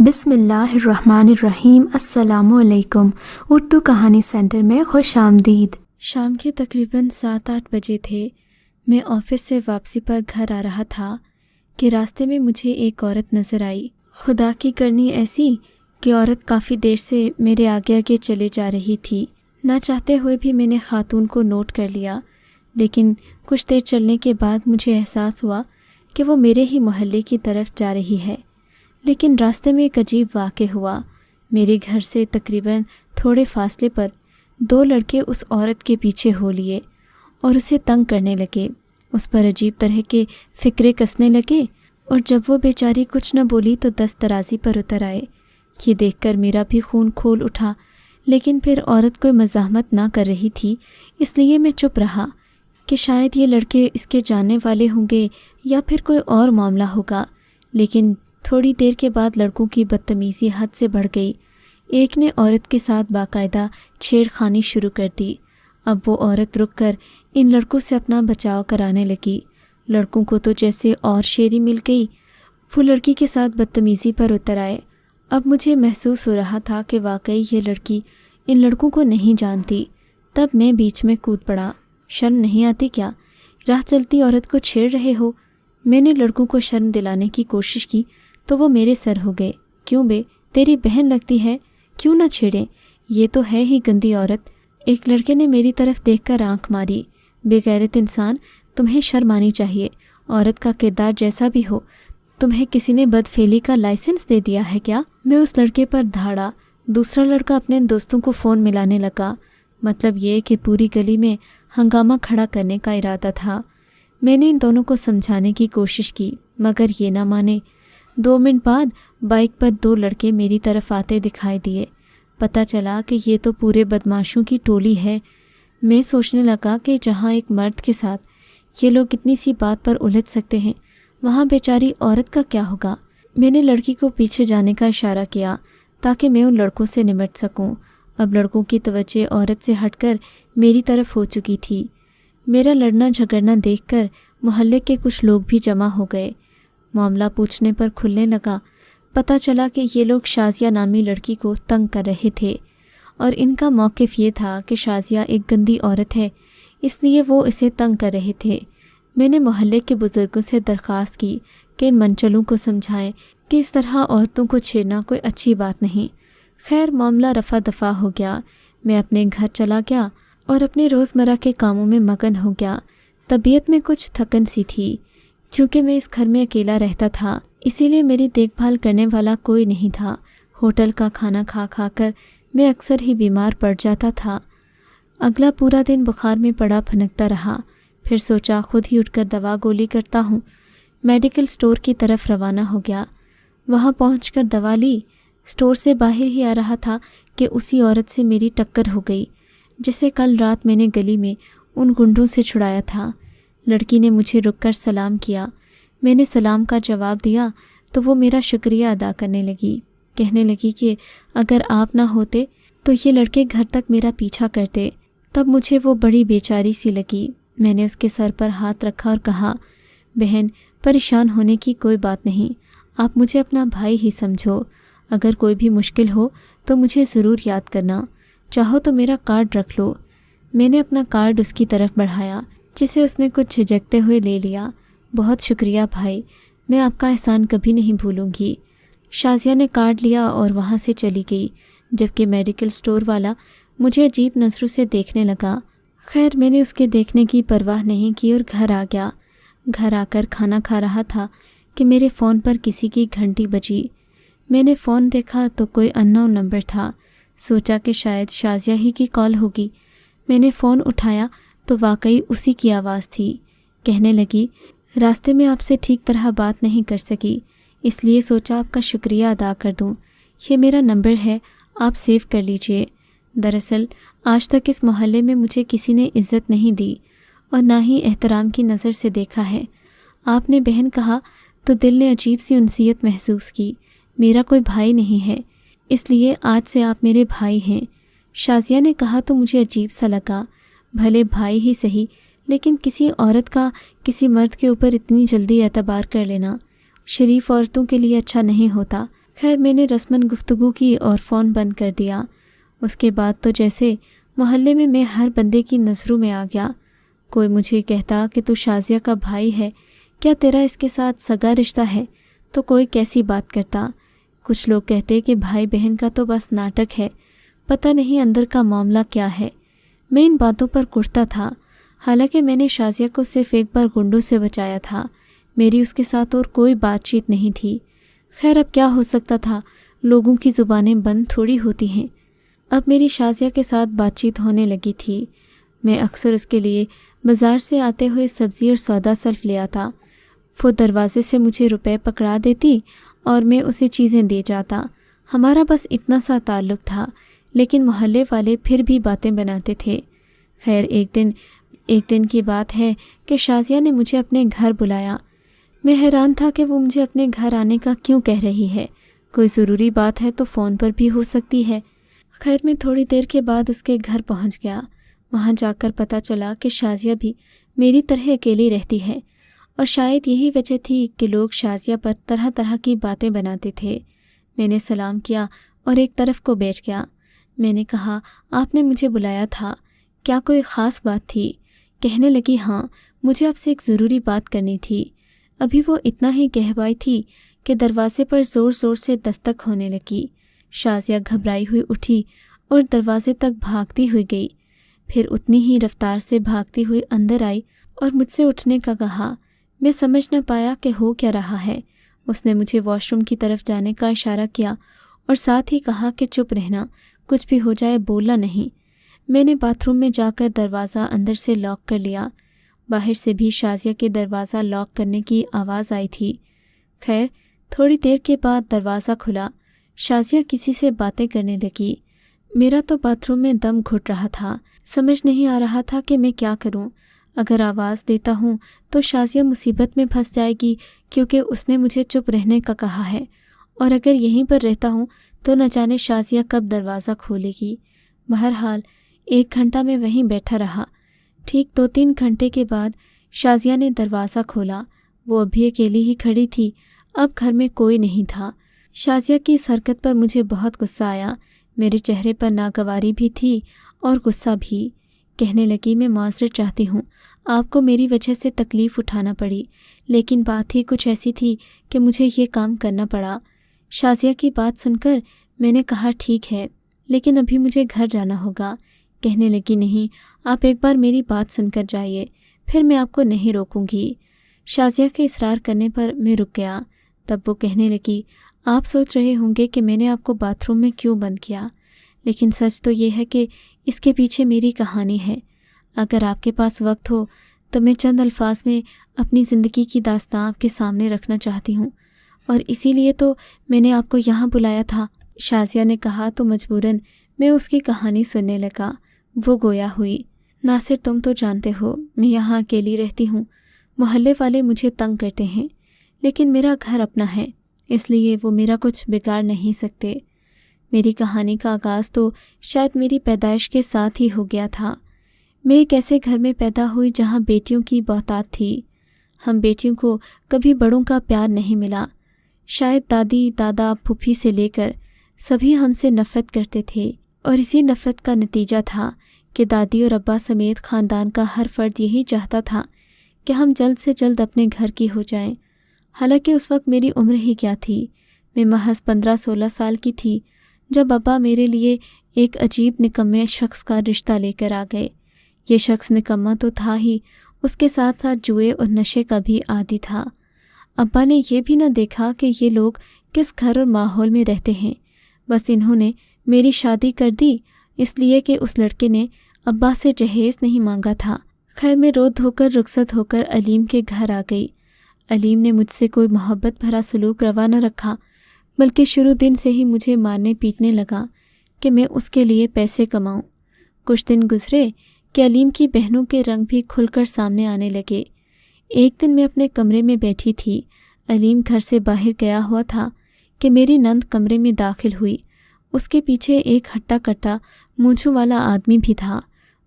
بسم اللہ الرحمن الرحیم۔ السلام علیکم۔ اردو کہانی سینٹر میں خوش آمدید۔ شام کے تقریباً 7-8 بجے تھے۔ میں آفس سے واپسی پر گھر آ رہا تھا کہ راستے میں مجھے ایک عورت نظر آئی۔ خدا کی کرنی ایسی کہ عورت کافی دیر سے میرے آگے آگے چلے جا رہی تھی۔ نہ چاہتے ہوئے بھی میں نے خاتون کو نوٹ کر لیا، لیکن کچھ دیر چلنے کے بعد مجھے احساس ہوا کہ وہ میرے ہی محلے کی طرف جا رہی ہے۔ لیکن راستے میں ایک عجیب واقعہ ہوا۔ میرے گھر سے تقریباً تھوڑے فاصلے پر 2 لڑکے اس عورت کے پیچھے ہو لیے اور اسے تنگ کرنے لگے، اس پر عجیب طرح کے فکرے کسنے لگے، اور جب وہ بیچاری کچھ نہ بولی تو دست درازی پر اتر آئے۔ یہ دیکھ کر میرا بھی خون کھول اٹھا، لیکن پھر عورت کوئی مزاحمت نہ کر رہی تھی، اس لیے میں چپ رہا کہ شاید یہ لڑکے اس کے جاننے والے ہوں گے یا پھر کوئی اور معاملہ ہوگا۔ لیکن تھوڑی دیر کے بعد لڑکوں کی بدتمیزی حد سے بڑھ گئی۔ ایک نے عورت کے ساتھ باقاعدہ چھیڑ خانی شروع کر دی۔ اب وہ عورت رک کر ان لڑکوں سے اپنا بچاؤ کرانے لگی۔ لڑکوں کو تو جیسے اور شیری مل گئی، وہ لڑکی کے ساتھ بدتمیزی پر اتر آئے۔ اب مجھے محسوس ہو رہا تھا کہ واقعی یہ لڑکی ان لڑکوں کو نہیں جانتی۔ تب میں بیچ میں کود پڑا۔ شرم نہیں آتی کیا؟ راہ چلتی عورت کو چھیڑ رہے ہو؟ میں نے لڑکوں کو شرم دلانے کی کوشش کی تو وہ میرے سر ہو گئے۔ کیوں بے، تیری بہن لگتی ہے، کیوں نہ چھیڑیں، یہ تو ہے ہی گندی عورت۔ ایک لڑکے نے میری طرف دیکھ کر آنکھ ماری۔ بے غیرت انسان، تمہیں شرم آنی چاہیے، عورت کا کردار جیسا بھی ہو، تمہیں کسی نے بدفعلی کا لائسنس دے دیا ہے کیا؟ میں اس لڑکے پر دھاڑا۔ دوسرا لڑکا اپنے دوستوں کو فون ملانے لگا، مطلب یہ کہ پوری گلی میں ہنگامہ کھڑا کرنے کا ارادہ تھا۔ میں نے ان دونوں کو سمجھانے کی کوشش کی، مگر یہ نہ مانے۔ 2 منٹ بعد بائک پر 2 لڑکے میری طرف آتے دکھائی دیے۔ پتہ چلا کہ یہ تو پورے بدماشوں کی ٹولی ہے۔ میں سوچنے لگا کہ جہاں ایک مرد کے ساتھ یہ لوگ اتنی سی بات پر الجھ سکتے ہیں، وہاں بیچاری عورت کا کیا ہوگا؟ میں نے لڑکی کو پیچھے جانے کا اشارہ کیا تاکہ میں ان لڑکوں سے نمٹ سکوں۔ اب لڑکوں کی توجہ عورت سے ہٹ کر میری طرف ہو چکی تھی۔ میرا لڑنا جھگڑنا دیکھ کر محلے کے کچھ لوگ بھی جمع ہو گئے۔ معاملہ پوچھنے پر کھلنے لگا۔ پتہ چلا کہ یہ لوگ شازیہ نامی لڑکی کو تنگ کر رہے تھے، اور ان کا موقف یہ تھا کہ شازیہ ایک گندی عورت ہے، اس لیے وہ اسے تنگ کر رہے تھے۔ میں نے محلے کے بزرگوں سے درخواست کی کہ ان منچلوں کو سمجھائیں کہ اس طرح عورتوں کو چھیڑنا کوئی اچھی بات نہیں۔ خیر، معاملہ رفع دفع ہو گیا۔ میں اپنے گھر چلا گیا اور اپنے روزمرہ کے کاموں میں مگن ہو گیا۔ طبیعت میں کچھ تھکن سی تھی۔ چونکہ میں اس گھر میں اکیلا رہتا تھا، اسی لیے میری دیکھ بھال کرنے والا کوئی نہیں تھا۔ ہوٹل کا کھانا کھا کھا کر میں اکثر ہی بیمار پڑ جاتا تھا۔ اگلا پورا دن بخار میں پڑا پھنکتا رہا۔ پھر سوچا خود ہی اٹھ کر دوا گولی کرتا ہوں۔ میڈیکل سٹور کی طرف روانہ ہو گیا۔ وہاں پہنچ کر دوا لی۔ سٹور سے باہر ہی آ رہا تھا کہ اسی عورت سے میری ٹکر ہو گئی جسے کل رات میں نے گلی میں ان گنڈوں سے چھڑایا تھا۔ لڑکی نے مجھے رک کر سلام کیا۔ میں نے سلام کا جواب دیا تو وہ میرا شکریہ ادا کرنے لگی۔ کہنے لگی کہ اگر آپ نہ ہوتے تو یہ لڑکے گھر تک میرا پیچھا کرتے۔ تب مجھے وہ بڑی بیچاری سی لگی۔ میں نے اس کے سر پر ہاتھ رکھا اور کہا، بہن، پریشان ہونے کی کوئی بات نہیں، آپ مجھے اپنا بھائی ہی سمجھو۔ اگر کوئی بھی مشکل ہو تو مجھے ضرور یاد کرنا، چاہو تو میرا کارڈ رکھ لو۔ میں نے اپنا کارڈ اس کی طرف بڑھایا، جسے اس نے کچھ جھجکتے ہوئے لے لیا۔ بہت شکریہ بھائی، میں آپ کا احسان کبھی نہیں بھولوں گی۔ شازیہ نے کارڈ لیا اور وہاں سے چلی گئی، جبکہ میڈیکل سٹور والا مجھے عجیب نظروں سے دیکھنے لگا۔ خیر، میں نے اس کے دیکھنے کی پرواہ نہیں کی اور گھر آ گیا۔ گھر آ کر کھانا کھا رہا تھا کہ میرے فون پر کسی کی گھنٹی بجی۔ میں نے فون دیکھا تو کوئی ان نون نمبر تھا۔ سوچا کہ شاید شازیہ ہی کی کال ہوگی۔ میں نے فون اٹھایا تو واقعی اسی کی آواز تھی۔ کہنے لگی، راستے میں آپ سے ٹھیک طرح بات نہیں کر سکی، اس لیے سوچا آپ کا شکریہ ادا کر دوں۔ یہ میرا نمبر ہے، آپ سیو کر لیجئے۔ دراصل آج تک اس محلے میں مجھے کسی نے عزت نہیں دی اور نہ ہی احترام کی نظر سے دیکھا ہے۔ آپ نے بہن کہا تو دل نے عجیب سی انسیت محسوس کی۔ میرا کوئی بھائی نہیں ہے، اس لیے آج سے آپ میرے بھائی ہیں۔ شازیہ نے کہا تو مجھے عجیب سا لگا۔ بھلے بھائی ہی صحیح، لیکن کسی عورت کا کسی مرد کے اوپر اتنی جلدی اعتبار کر لینا شریف عورتوں کے لیے اچھا نہیں ہوتا۔ خیر میں نے رسماً گفتگو کی اور فون بند کر دیا۔ اس کے بعد تو جیسے محلے میں ہر بندے کی نظروں میں آ گیا۔ کوئی مجھے کہتا کہ تو شازیہ کا بھائی ہے، کیا تیرا اس کے ساتھ سگا رشتہ ہے؟ تو کوئی کیسی بات کرتا۔ کچھ لوگ کہتے کہ بھائی بہن کا تو بس ناٹک ہے، پتہ نہیں اندر کا معاملہ کیا ہے۔ میں ان باتوں پر کڑتا تھا، حالانکہ میں نے شازیہ کو صرف ایک بار گنڈوں سے بچایا تھا، میری اس کے ساتھ اور کوئی بات چیت نہیں تھی۔ خیر اب کیا ہو سکتا تھا، لوگوں کی زبانیں بند تھوڑی ہوتی ہیں۔ اب میری شازیہ کے ساتھ بات چیت ہونے لگی تھی۔ میں اکثر اس کے لیے بازار سے آتے ہوئے سبزی اور سودا سلف لے آتا۔ وہ دروازے سے مجھے روپے پکڑا دیتی اور میں اسے چیزیں دے جاتا۔ ہمارا بس اتنا سا تعلق تھا، لیکن محلے والے پھر بھی باتیں بناتے تھے۔ خیر ایک دن کی بات ہے کہ شازیہ نے مجھے اپنے گھر بلایا۔ میں حیران تھا کہ وہ مجھے اپنے گھر آنے کا کیوں کہہ رہی ہے، کوئی ضروری بات ہے تو فون پر بھی ہو سکتی ہے۔ خیر میں تھوڑی دیر کے بعد اس کے گھر پہنچ گیا۔ وہاں جا کر پتہ چلا کہ شازیہ بھی میری طرح اکیلی رہتی ہے، اور شاید یہی وجہ تھی کہ لوگ شازیہ پر طرح طرح کی باتیں بناتے تھے۔ میں نے سلام کیا اور ایک طرف کو بیٹھ گیا۔ میں نے کہا، آپ نے مجھے بلایا تھا، کیا کوئی خاص بات تھی؟ کہنے لگی، ہاں مجھے آپ سے ایک ضروری بات کرنی تھی۔ ابھی وہ اتنا ہی کہہ پائی تھی کہ دروازے پر زور زور سے دستک ہونے لگی۔ شازیہ گھبرائی ہوئی اٹھی اور دروازے تک بھاگتی ہوئی گئی، پھر اتنی ہی رفتار سے بھاگتی ہوئی اندر آئی اور مجھ سے اٹھنے کا کہا۔ میں سمجھ نہ پایا کہ ہو کیا رہا ہے۔ اس نے مجھے واش روم کی طرف جانے کا اشارہ کیا اور ساتھ ہی کہا کہ چپ رہنا، کچھ بھی ہو جائے بولنا نہیں۔ میں نے باتھ روم میں جا کر دروازہ اندر سے لاک کر لیا۔ باہر سے بھی شازیہ کے دروازہ لاک کرنے کی آواز آئی تھی۔ خیر تھوڑی دیر کے بعد دروازہ کھلا۔ شازیہ کسی سے باتیں کرنے لگی۔ میرا تو باتھ روم میں دم گھٹ رہا تھا، سمجھ نہیں آ رہا تھا کہ میں کیا کروں۔ اگر آواز دیتا ہوں تو شازیہ مصیبت میں پھنس جائے گی، کیونکہ اس نے مجھے چپ رہنے کا کہا ہے، اور اگر یہیں پر رہتا ہوں تو نہ جانے شازیہ کب دروازہ کھولے گی۔ بہرحال 1 گھنٹہ میں وہیں بیٹھا رہا۔ ٹھیک 2-3 گھنٹے کے بعد شازیہ نے دروازہ کھولا۔ وہ ابھی اکیلی ہی کھڑی تھی، اب گھر میں کوئی نہیں تھا۔ شازیہ کی اس حرکت پر مجھے بہت غصہ آیا۔ میرے چہرے پر ناگواری بھی تھی اور غصہ بھی۔ کہنے لگی، میں معذرت چاہتی ہوں، آپ کو میری وجہ سے تکلیف اٹھانا پڑی، لیکن بات ہی کچھ ایسی تھی کہ مجھے یہ کام کرنا پڑا۔ شازیہ کی بات سن کر میں نے کہا، ٹھیک ہے، لیکن ابھی مجھے گھر جانا ہوگا۔ کہنے لگی، نہیں، آپ ایک بار میری بات سن کر جائیے، پھر میں آپ کو نہیں روکوں گی۔ شازیہ کے اصرار کرنے پر میں رک گیا۔ تب وہ کہنے لگی، آپ سوچ رہے ہوں گے کہ میں نے آپ کو باتھ روم میں کیوں بند کیا، لیکن سچ تو یہ ہے کہ اس کے پیچھے میری کہانی ہے۔ اگر آپ کے پاس وقت ہو تو میں چند الفاظ میں اپنی زندگی کی داستان آپ کے سامنے رکھنا چاہتی ہوں، اور اسی لیے تو میں نے آپ کو یہاں بلایا تھا۔ شازیہ نے کہا تو مجبوراً میں اس کی کہانی سننے لگا۔ وہ گویا ہوئی، ناصر تم تو جانتے ہو میں یہاں اکیلی رہتی ہوں، محلے والے مجھے تنگ کرتے ہیں، لیکن میرا گھر اپنا ہے، اس لیے وہ میرا کچھ بگاڑ نہیں سکتے۔ میری کہانی کا آغاز تو شاید میری پیدائش کے ساتھ ہی ہو گیا تھا۔ میں ایک ایسے گھر میں پیدا ہوئی جہاں بیٹیوں کی بہتات تھی۔ ہم بیٹیوں کو کبھی بڑوں کا پیار نہیں ملا۔ شاید دادی، دادا، پھوپھی سے لے کر سبھی ہم سے نفرت کرتے تھے، اور اسی نفرت کا نتیجہ تھا کہ دادی اور ابا سمیت خاندان کا ہر فرد یہی چاہتا تھا کہ ہم جلد سے جلد اپنے گھر کی ہو جائیں۔ حالانکہ اس وقت میری عمر ہی کیا تھی، میں محض 15-16 سال کی تھی جب ابا میرے لیے ایک عجیب نکمے شخص کا رشتہ لے کر آ گئے۔ یہ شخص نکما تو تھا ہی، اس کے ساتھ ساتھ جوئے اور نشے کا بھی عادی تھا۔ ابا نے یہ بھی نہ دیکھا کہ یہ لوگ کس گھر اور ماحول میں رہتے ہیں، بس انہوں نے میری شادی کر دی اس لیے کہ اس لڑکے نے ابا سے جہیز نہیں مانگا تھا۔ خیر میں رو دھو کر رخصت ہو کر علیم کے گھر آ گئی۔ علیم نے مجھ سے کوئی محبت بھرا سلوک روا نہ رکھا، بلکہ شروع دن سے ہی مجھے مارنے پیٹنے لگا کہ میں اس کے لیے پیسے کماؤں۔ کچھ دن گزرے کہ علیم کی بہنوں کے رنگ بھی کھل کر سامنے آنے لگے۔ ایک دن میں اپنے کمرے میں بیٹھی تھی، علیم گھر سے باہر گیا ہوا تھا کہ میری نند کمرے میں داخل ہوئی۔ اس کے پیچھے ایک ہٹا کٹا مونچھوں والا آدمی بھی تھا۔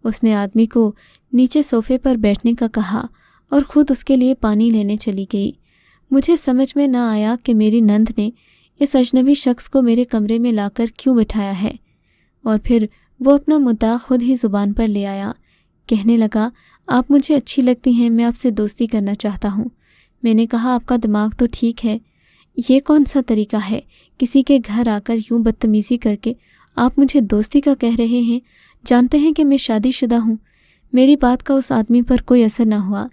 اس نے آدمی کو نیچے صوفے پر بیٹھنے کا کہا اور خود اس کے لیے پانی لینے چلی گئی۔ مجھے سمجھ میں نہ آیا کہ میری نند نے اس اجنبی شخص کو میرے کمرے میں لا کر کیوں بٹھایا ہے؟ اور پھر وہ اپنا مدعا خود ہی زبان پر لے آیا۔ کہنے لگا، آپ مجھے اچھی لگتی ہیں، میں آپ سے دوستی کرنا چاہتا ہوں۔ میں نے کہا، آپ کا دماغ تو ٹھیک ہے، یہ کون سا طریقہ ہے؟ کسی کے گھر آ کر یوں بدتمیزی کر کے آپ مجھے دوستی کا کہہ رہے ہیں؟ جانتے ہیں کہ میں شادی شدہ ہوں۔ میری بات کا اس آدمی پر کوئی اثر نہ ہوا۔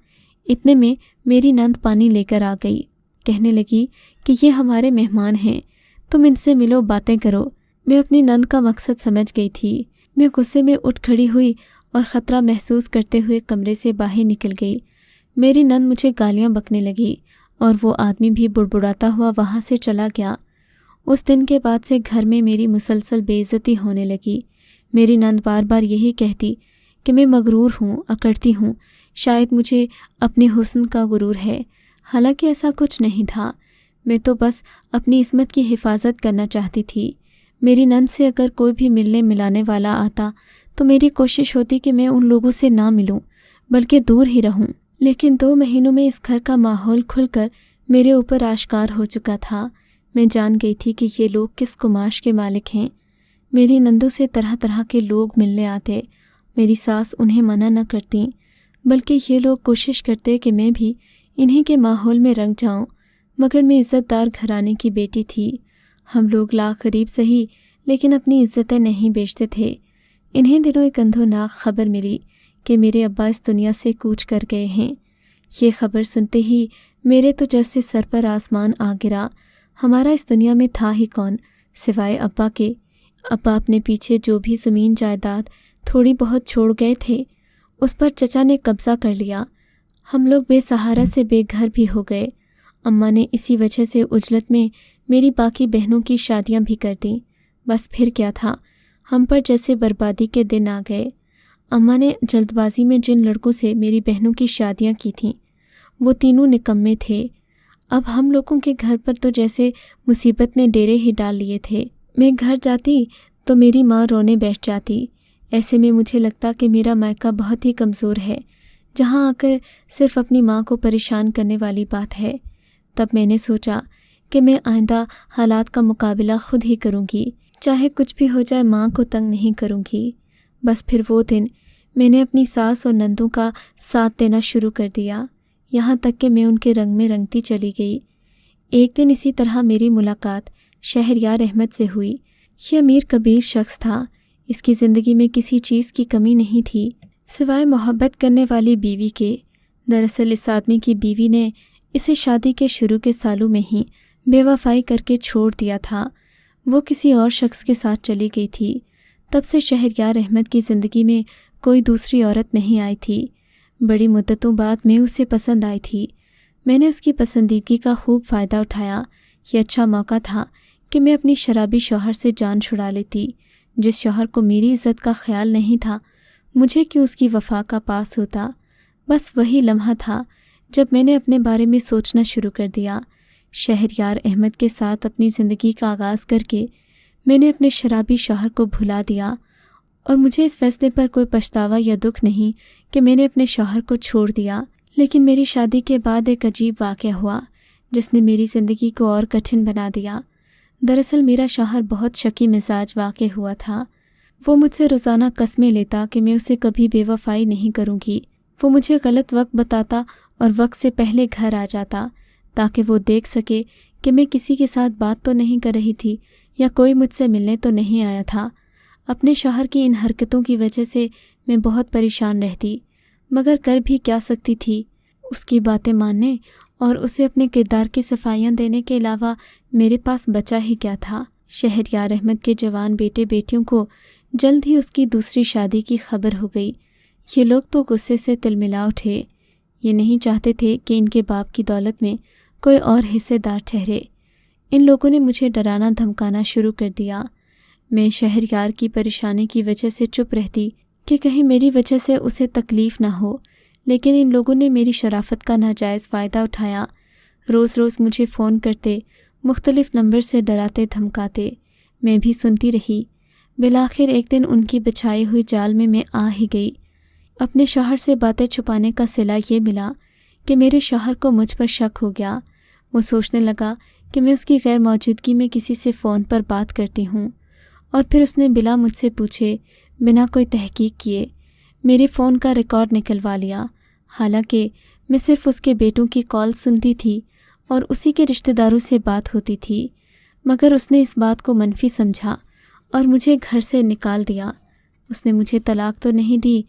اتنے میں میری نند پانی لے کر آ گئی۔ کہنے لگی کہ یہ ہمارے مہمان ہیں، تم ان سے ملو، باتیں کرو۔ میں اپنی نند کا مقصد سمجھ گئی تھی۔ میں غصے میں اٹھ کھڑی ہوئی اور خطرہ محسوس کرتے ہوئے کمرے سے باہر نکل گئی۔ میری نند مجھے گالیاں بکنے لگی اور وہ آدمی بھی بڑبڑاتا ہوا وہاں سے چلا گیا۔ اس دن کے بعد سے گھر میں میری مسلسل بے عزتی ہونے لگی۔ میری نند بار بار یہی کہتی کہ میں مغرور ہوں، اکڑتی ہوں، شاید مجھے اپنے حسن کا غرور ہے، حالانکہ ایسا کچھ نہیں تھا۔ میں تو بس اپنی عصمت کی حفاظت کرنا چاہتی تھی۔ میری نند سے اگر کوئی بھی ملنے ملانے والا آتا تو میری کوشش ہوتی کہ میں ان لوگوں سے نہ ملوں بلکہ دور ہی رہوں، لیکن 2 مہینوں میں اس گھر کا ماحول کھل کر میرے اوپر آشکار ہو چکا تھا۔ میں جان گئی تھی کہ یہ لوگ کس قماش کے مالک ہیں۔ میری نندوں سے طرح طرح کے لوگ ملنے آتے، میری ساس انہیں منع نہ کرتی، بلکہ یہ لوگ کوشش کرتے کہ میں بھی انہی کے ماحول میں رنگ جاؤں، مگر میں عزت دار گھرانے کی بیٹی تھی۔ ہم لوگ لاکھ غریب سہی لیکن اپنی عزتیں نہیں بیچتے تھے۔ انہیں دنوں ایک اندھوناک خبر ملی کہ میرے ابا اس دنیا سے کوچ کر گئے ہیں۔ یہ خبر سنتے ہی میرے تو جس سے سر پر آسمان آ گرا۔ ہمارا اس دنیا میں تھا ہی کون سوائے ابا کے۔ ابا اپنے پیچھے جو بھی زمین جائیداد تھوڑی بہت چھوڑ گئے تھے اس پر چچا نے قبضہ کر لیا۔ ہم لوگ بے سہارا سے بے گھر بھی ہو گئے۔ اماں نے اسی وجہ سے عجلت میں میری باقی بہنوں کی شادیاں بھی کر دیں۔ بس پھر کیا تھا، ہم پر جیسے بربادی کے دن آ گئے۔ اماں نے جلد بازی میں جن لڑکوں سے میری بہنوں کی شادیاں کی تھیں وہ تینوں نکمے تھے۔ اب ہم لوگوں کے گھر پر تو جیسے مصیبت نے ڈیرے ہی ڈال لیے تھے۔ میں گھر جاتی تو میری ماں رونے بیٹھ جاتی۔ ایسے میں مجھے لگتا کہ میرا مائکہ بہت ہی کمزور ہے، جہاں آ کر صرف اپنی ماں کو پریشان کرنے والی بات ہے۔ تب میں نے سوچا کہ میں آئندہ حالات کا مقابلہ خود ہی کروں گی، چاہے کچھ بھی ہو جائے ماں کو تنگ نہیں کروں گی۔ بس پھر وہ دن میں نے اپنی ساس اور نندوں کا ساتھ دینا شروع کر دیا، یہاں تک کہ میں ان کے رنگ میں رنگتی چلی گئی۔ ایک دن اسی طرح میری ملاقات شہریار احمد سے ہوئی۔ یہ امیر کبیر شخص تھا، اس کی زندگی میں کسی چیز کی کمی نہیں تھی سوائے محبت کرنے والی بیوی کے۔ دراصل اس آدمی کی بیوی نے اسے شادی کے شروع کے سالوں میں ہی بے وفائی کر کے چھوڑ دیا تھا۔ وہ کسی اور شخص کے ساتھ چلی گئی تھی۔ تب سے شہریار احمد کی زندگی میں کوئی دوسری عورت نہیں آئی تھی۔ بڑی مدتوں بعد میں اسے پسند آئی تھی۔ میں نے اس کی پسندیدگی کا خوب فائدہ اٹھایا۔ یہ اچھا موقع تھا کہ میں اپنی شرابی شوہر سے جان چھڑا لیتی۔ جس شوہر کو میری عزت کا خیال نہیں تھا، مجھے کیوں اس کی وفا کا پاس ہوتا۔ بس وہی لمحہ تھا جب میں نے اپنے بارے میں سوچنا شروع کر دیا۔ شہریار احمد کے ساتھ اپنی زندگی کا آغاز کر کے میں نے اپنے شرابی شوہر کو بھلا دیا، اور مجھے اس فیصلے پر کوئی پچھتاوا یا دکھ نہیں کہ میں نے اپنے شوہر کو چھوڑ دیا۔ لیکن میری شادی کے بعد ایک عجیب واقعہ ہوا جس نے میری زندگی کو اور کٹھن بنا دیا۔ دراصل میرا شوہر بہت شکی مزاج واقع ہوا تھا۔ وہ مجھ سے روزانہ قسمیں لیتا کہ میں اسے کبھی بے وفائی نہیں کروں گی۔ وہ مجھے غلط وقت بتاتا اور وقت سے پہلے گھر آ جاتا تاکہ وہ دیکھ سکے کہ میں کسی کے ساتھ بات تو نہیں کر رہی تھی یا کوئی مجھ سے ملنے تو نہیں آیا تھا۔ اپنے شوہر کی ان حرکتوں کی وجہ سے میں بہت پریشان رہتی، مگر کر بھی کیا سکتی تھی؟ اس کی باتیں ماننے اور اسے اپنے کردار کی صفائیاں دینے کے علاوہ میرے پاس بچا ہی کیا تھا؟ شہریار احمد کے جوان بیٹے بیٹیوں کو جلد ہی اس کی دوسری شادی کی خبر ہو گئی۔ یہ لوگ تو غصے سے تلملا اٹھے۔ یہ نہیں چاہتے تھے کہ ان کے باپ کی دولت میں کوئی اور حصے دار ٹھہرے۔ ان لوگوں نے مجھے ڈرانا دھمکانا شروع کر دیا۔ میں شہریار کی پریشانی کی وجہ سے چپ رہتی کہ کہیں میری وجہ سے اسے تکلیف نہ ہو، لیکن ان لوگوں نے میری شرافت کا ناجائز فائدہ اٹھایا۔ روز روز مجھے فون کرتے، مختلف نمبر سے ڈراتے دھمکاتے۔ میں بھی سنتی رہی۔ بالآخر ایک دن ان کی بچھائی ہوئی جال میں آ ہی گئی۔ اپنے شوہر سے باتیں چھپانے کا صلہ یہ ملا کہ میرے شوہر کو مجھ پر شک ہو گیا۔ وہ سوچنے لگا کہ میں اس کی غیر موجودگی میں کسی سے فون پر بات کرتی ہوں، اور پھر اس نے بلا مجھ سے پوچھے، بنا کوئی تحقیق کیے میرے فون کا ریکارڈ نکلوا لیا۔ حالانکہ میں صرف اس کے بیٹوں کی کال سنتی تھی اور اسی کے رشتہ داروں سے بات ہوتی تھی، مگر اس نے اس بات کو منفی سمجھا اور مجھے گھر سے نکال دیا۔ اس نے مجھے طلاق تو نہیں دی،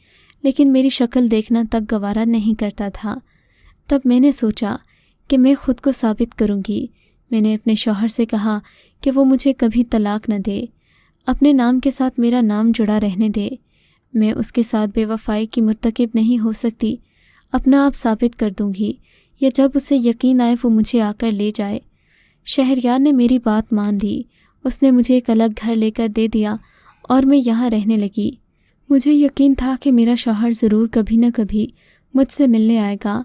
لیکن میری شکل دیکھنا تک گوارا نہیں کرتا تھا۔ تب میں نے سوچا کہ میں خود کو ثابت کروں گی۔ میں نے اپنے شوہر سے کہا کہ وہ مجھے کبھی طلاق نہ دے، اپنے نام کے ساتھ میرا نام جڑا رہنے دے۔ میں اس کے ساتھ بے وفائی کی مرتکب نہیں ہو سکتی، اپنا آپ ثابت کر دوں گی، یا جب اسے یقین آئے وہ مجھے آ کر لے جائے۔ شہریار نے میری بات مان لی۔ اس نے مجھے ایک الگ گھر لے کر دے دیا اور میں یہاں رہنے لگی۔ مجھے یقین تھا کہ میرا شوہر ضرور کبھی نہ کبھی مجھ سے ملنے آئے گا،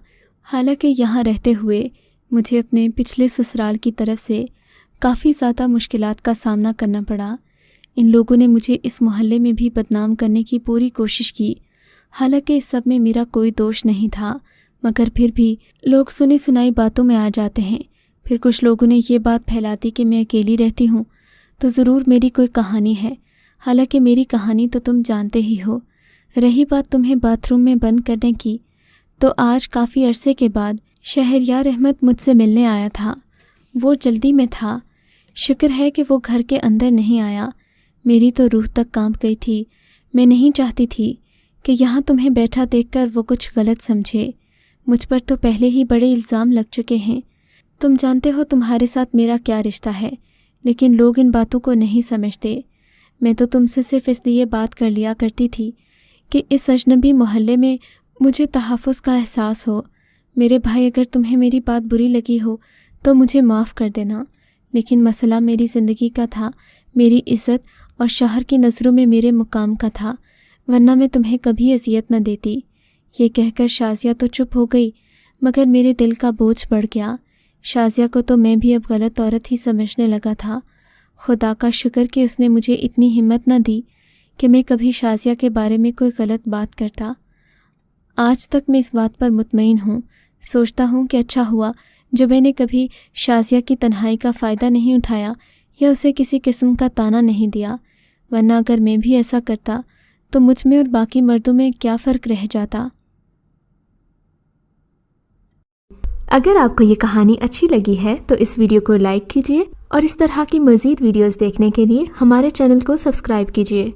حالانکہ یہاں رہتے ہوئے مجھے اپنے پچھلے سسرال کی طرف سے کافی زیادہ مشکلات کا سامنا کرنا پڑا۔ ان لوگوں نے مجھے اس محلے میں بھی بدنام کرنے کی پوری کوشش کی، حالانکہ اس سب میں میرا کوئی دوش نہیں تھا، مگر پھر بھی لوگ سنی سنائی باتوں میں آ جاتے ہیں۔ پھر کچھ لوگوں نے یہ بات پھیلاتی کہ میں اکیلی رہتی ہوں تو ضرور میری کوئی کہانی ہے، حالانکہ میری کہانی تو تم جانتے ہی ہو۔ رہی بات تمہیں باتھ روم میں بند کرنے کی، تو آج کافی عرصے کے بعد شہریار احمد مجھ سے ملنے آیا تھا۔ وہ جلدی میں تھا، شکر ہے کہ وہ گھر کے اندر نہیں آیا، میری تو روح تک کانپ گئی تھی۔ میں نہیں چاہتی تھی کہ یہاں تمہیں بیٹھا دیکھ کر وہ کچھ غلط سمجھے۔ مجھ پر تو پہلے ہی بڑے الزام لگ چکے ہیں۔ تم جانتے ہو تمہارے ساتھ میرا کیا رشتہ ہے، لیکن لوگ ان باتوں کو نہیں سمجھتے۔ میں تو تم سے صرف اس لیے بات کر لیا کرتی تھی کہ اس اجنبی محلے میں مجھے تحفظ کا احساس ہو۔ میرے بھائی، اگر تمہیں میری بات بری لگی ہو تو مجھے معاف کر دینا، لیکن مسئلہ میری زندگی کا تھا، میری عزت اور شوہر کی نظروں میں میرے مقام کا تھا، ورنہ میں تمہیں کبھی اذیت نہ دیتی۔ یہ کہہ کر شازیہ تو چپ ہو گئی، مگر میرے دل کا بوجھ بڑھ گیا۔ شازیہ کو تو میں بھی اب غلط عورت ہی سمجھنے لگا تھا۔ خدا کا شکر کہ اس نے مجھے اتنی ہمت نہ دی کہ میں کبھی شازیہ کے بارے میں کوئی غلط بات کرتا۔ آج تک میں اس بات پر مطمئن ہوں، سوچتا ہوں کہ اچھا ہوا جو میں نے کبھی شازیہ کی تنہائی کا فائدہ نہیں اٹھایا یا اسے کسی قسم کا طعنہ نہیں دیا، ورنہ اگر میں بھی ایسا کرتا تو مجھ میں اور باقی مردوں میں کیا فرق رہ جاتا۔ اگر آپ کو یہ کہانی اچھی لگی ہے تو اس ویڈیو کو لائک کیجیے اور اس طرح کی مزید ویڈیوز دیکھنے کے لیے ہمارے چینل کو سبسکرائب کیجیے۔